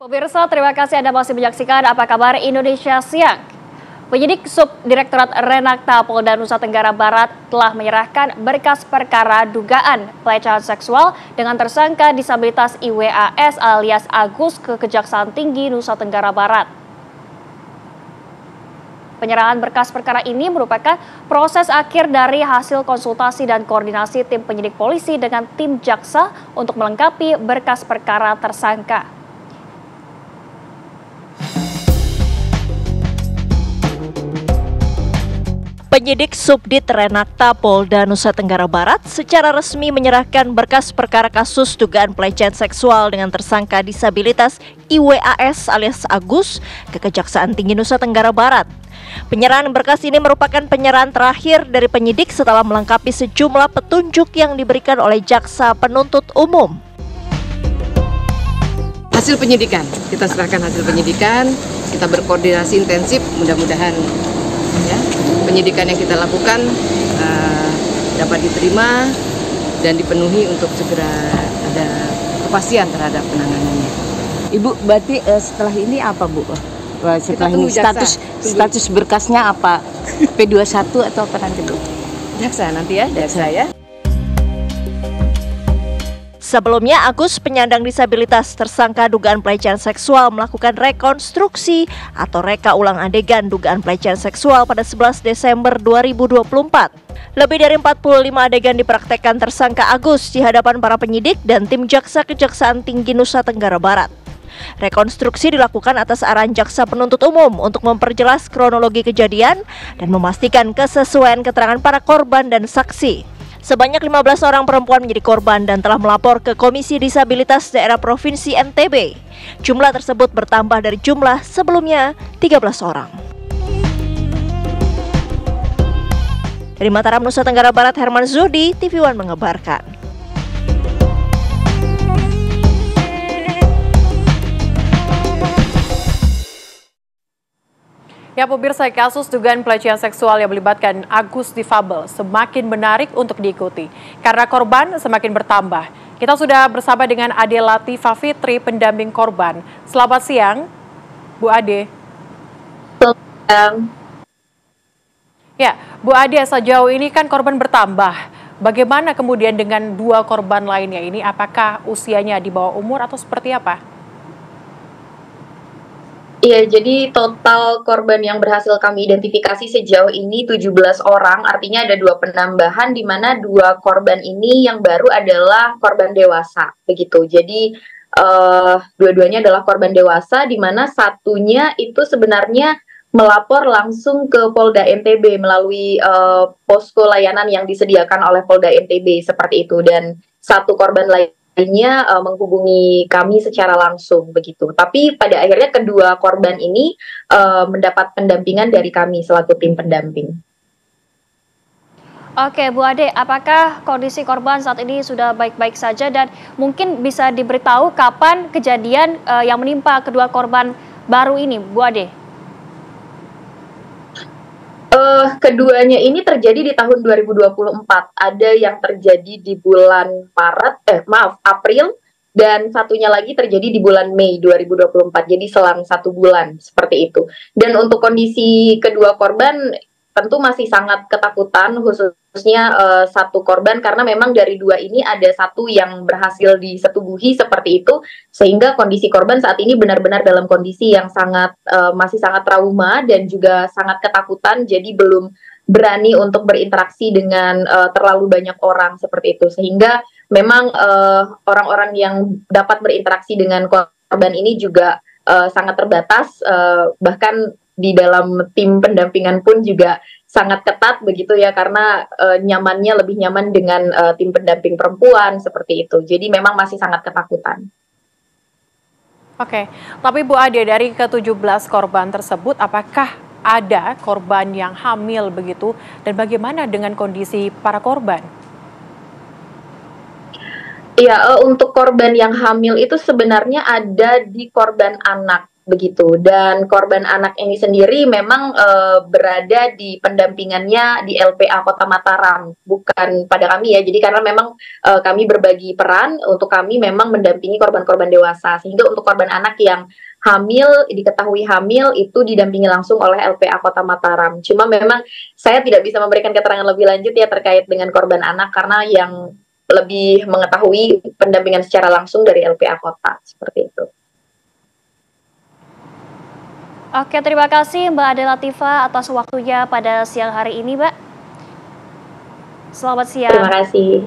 Pemirsa, terima kasih Anda masih menyaksikan Apa Kabar Indonesia Siang. Penyidik Subdirektorat Renakta Polda Nusa Tenggara Barat telah menyerahkan berkas perkara dugaan pelecehan seksual dengan tersangka disabilitas IWAS alias Agus ke Kejaksaan Tinggi Nusa Tenggara Barat. Penyerahan berkas perkara ini merupakan proses akhir dari hasil konsultasi dan koordinasi tim penyidik polisi dengan tim jaksa untuk melengkapi berkas perkara tersangka. Penyidik Subdit Renakta Polda Nusa Tenggara Barat secara resmi menyerahkan berkas perkara kasus dugaan pelecehan seksual dengan tersangka disabilitas IWAS alias Agus ke Kejaksaan Tinggi Nusa Tenggara Barat. Penyerahan berkas ini merupakan penyerahan terakhir dari penyidik setelah melengkapi sejumlah petunjuk yang diberikan oleh jaksa penuntut umum. Hasil penyidikan, kita serahkan hasil penyidikan, kita berkoordinasi intensif, mudah-mudahan ya, penyidikan yang kita lakukan dapat diterima dan dipenuhi untuk segera ada kepastian terhadap penanganannya. Ibu, berarti setelah ini apa, Bu? Setelah ini status berkasnya apa? P21 atau apa nanti, Bu? Jaksa nanti ya, jaksa ya. Sebelumnya, Agus, penyandang disabilitas tersangka dugaan pelecehan seksual, melakukan rekonstruksi atau reka ulang adegan dugaan pelecehan seksual pada 11 Desember 2024. Lebih dari 45 adegan dipraktekkan tersangka Agus di hadapan para penyidik dan tim jaksa Kejaksaan Tinggi Nusa Tenggara Barat. Rekonstruksi dilakukan atas arahan jaksa penuntut umum untuk memperjelas kronologi kejadian dan memastikan kesesuaian keterangan para korban dan saksi. Sebanyak 15 orang perempuan menjadi korban dan telah melapor ke Komisi Disabilitas Daerah Provinsi NTB. Jumlah tersebut bertambah dari jumlah sebelumnya 13 orang. Dari Mataram, Nusa Tenggara Barat, Herman Zudi, TV One mengabarkan. Ya pemirsa, kasus dugaan pelecehan seksual yang melibatkan Agus difabel semakin menarik untuk diikuti karena korban semakin bertambah. Kita sudah bersama dengan Ade Latifah Fitri, pendamping korban. Selamat siang, Bu Ade. Selamat siang. Ya, Bu Ade, sejauh ini kan korban bertambah. Bagaimana kemudian dengan dua korban lainnya ini? Apakah usianya di bawah umur atau seperti apa? Iya, jadi total korban yang berhasil kami identifikasi sejauh ini 17 orang, artinya ada 2 penambahan di mana 2 korban ini yang baru adalah korban dewasa, begitu. Jadi dua-duanya adalah korban dewasa, di mana satunya itu sebenarnya melapor langsung ke Polda NTB melalui posko layanan yang disediakan oleh Polda NTB seperti itu, dan satu korban lainnya menghubungi kami secara langsung begitu. Tapi pada akhirnya kedua korban ini mendapat pendampingan dari kami selaku tim pendamping. Oke, Bu Ade, apakah kondisi korban saat ini sudah baik-baik saja dan mungkin bisa diberitahu kapan kejadian yang menimpa kedua korban baru ini, Bu Ade? Keduanya ini terjadi di tahun 2024. Ada yang terjadi di bulan April, dan satunya lagi terjadi di bulan Mei 2024. Jadi selang 1 bulan seperti itu. Dan untuk kondisi kedua korban tentu masih sangat ketakutan, khususnya satu korban, karena memang dari 2 ini ada satu yang berhasil disetubuhi seperti itu, sehingga kondisi korban saat ini benar-benar dalam kondisi yang sangat masih sangat trauma dan juga sangat ketakutan, jadi belum berani untuk berinteraksi dengan terlalu banyak orang seperti itu, sehingga memang orang-orang yang dapat berinteraksi dengan korban ini juga sangat terbatas, bahkan di dalam tim pendampingan pun juga sangat ketat begitu ya, karena nyamannya lebih nyaman dengan tim pendamping perempuan seperti itu. Jadi memang masih sangat ketakutan. Oke, tapi Bu Ade, dari ke-17 korban tersebut apakah ada korban yang hamil begitu, dan bagaimana dengan kondisi para korban? Ya, untuk korban yang hamil itu sebenarnya ada di korban anak begitu, dan korban anak ini sendiri memang berada di pendampingannya di LPA Kota Mataram, bukan pada kami ya. Jadi karena memang kami berbagi peran, untuk kami memang mendampingi korban-korban dewasa, sehingga untuk korban anak yang hamil, diketahui hamil, itu didampingi langsung oleh LPA Kota Mataram. Cuma memang saya tidak bisa memberikan keterangan lebih lanjut ya terkait dengan korban anak, karena yang lebih mengetahui pendampingan secara langsung dari LPA Kota, seperti itu. Oke, terima kasih Mbak Ade Latifa atas waktunya pada siang hari ini, Mbak. Selamat siang. Terima kasih.